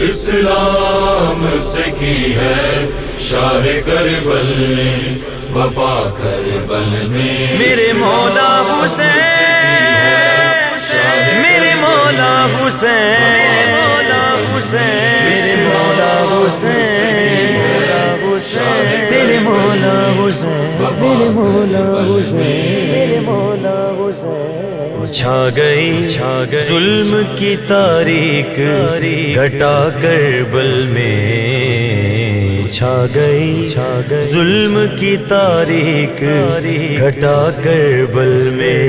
اسلام سے کی ہے شاہ کربل نے وفا کربل میں، میرے مولا حسین، میرے مولا حسین، میرے مولا حسین، میرے مولا حسین، میرے مولا حسین، میرے مولا حسین۔ چھا گئی ظلم کی تاریخ گھٹا کربل میں، چھا گئی ظلم کی تاریخ گھٹا کربل میں،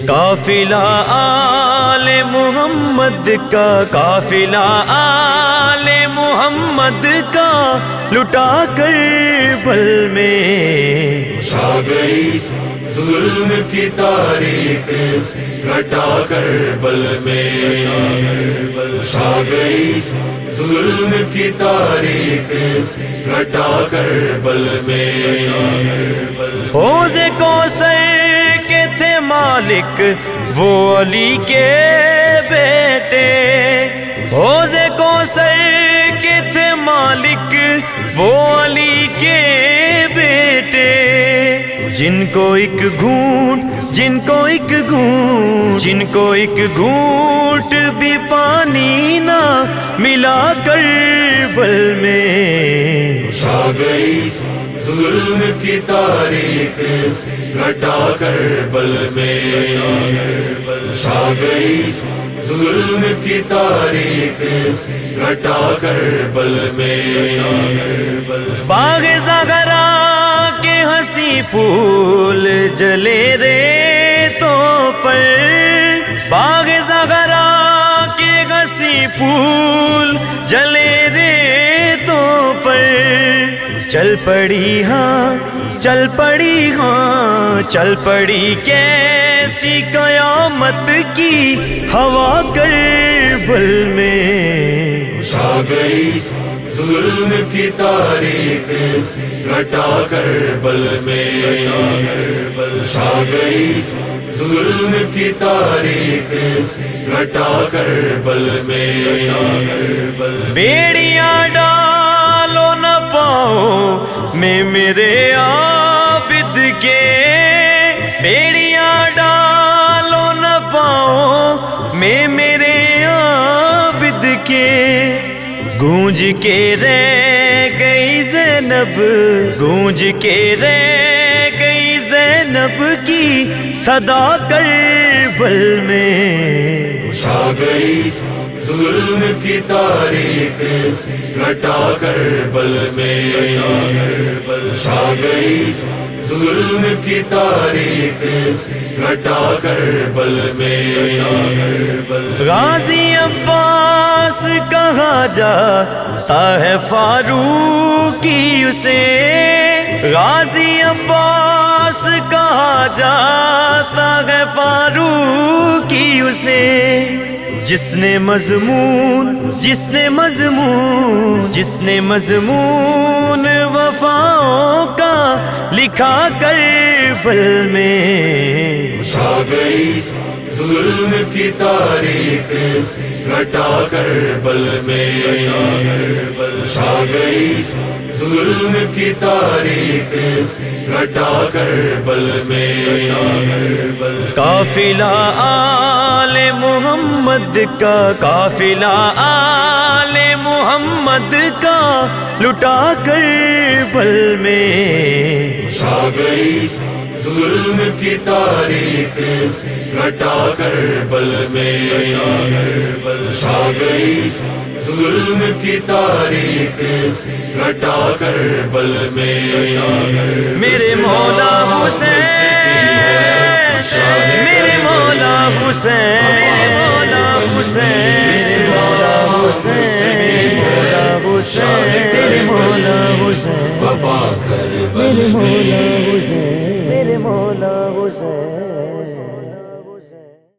قافلہ آل محمد کا، قافلہ آل محمد کا لٹا کربل میں، چھا گئی ظلم کی تاریخ گھٹا کربل میں، چھا گئی ظلم کی تاریخ گھٹا کربل میں۔ حوض کوثر کے تھے مالک وہ علی کے بیٹے، حوض کوثر کے تھے مالک وہ علی کے بیٹے، جن کو ایک گھونٹ بھی پانی نہ ملا کربل میں، چھا گئی ظلم کی تاریخ گھٹا کربل میں، چھا گئی ظلم کی تاریخ گھٹا کربل میں۔ باغ زغرا کے ہنسی پھول جلے ریتوں پر، باغ زغرا کے ہنسی پھول جلے ریتوں پر، چل پڑی کیسی قیامت کی ہوا کربل میں، چھا گئی ظلم کی تاریخ گھٹا کربل میں، چھا گئی ظلم کی تاریخ گھٹا کربل میں۔ بیڑیاں ڈالو نہ پاؤں میں میرے عابد کے، بیڑیاں ڈالو نہ پاؤں میں میرے عابد کے، گونج کے رہ گئی زینب، گونج کے رہ گئی زینب کی صدا کربل میں، چھا گئی ظلم کی تاریخ گھٹا کربل میں، چھا گئی ظلم کی تاریخ گھٹا کربل میں۔ غازی عباس کہا جاتا ہے فاروقی اسے، غازی عباس کہا جاتا ہے فاروقی اسے، جس نے مضمون وفاؤں کا لکھا کربل میں، چھا گئی ظلم کی تاریخ گھٹا کربل میں، چھا گئی ظلم کی تاریخ گھٹا کربل میں۔ قافلہ آل محمد کا، قافلہ آل محمد کا لٹا کربل میں، چھا گئی ظلم کی تاریخ گھٹا کربل میں، چھا گئی ظلم کی تاریخ گھٹا کربل میں۔ میرے مولا حسین، میرے مولا حسین، میرے مولا حسین، میرے مولا حسین، میرے مولا حسین،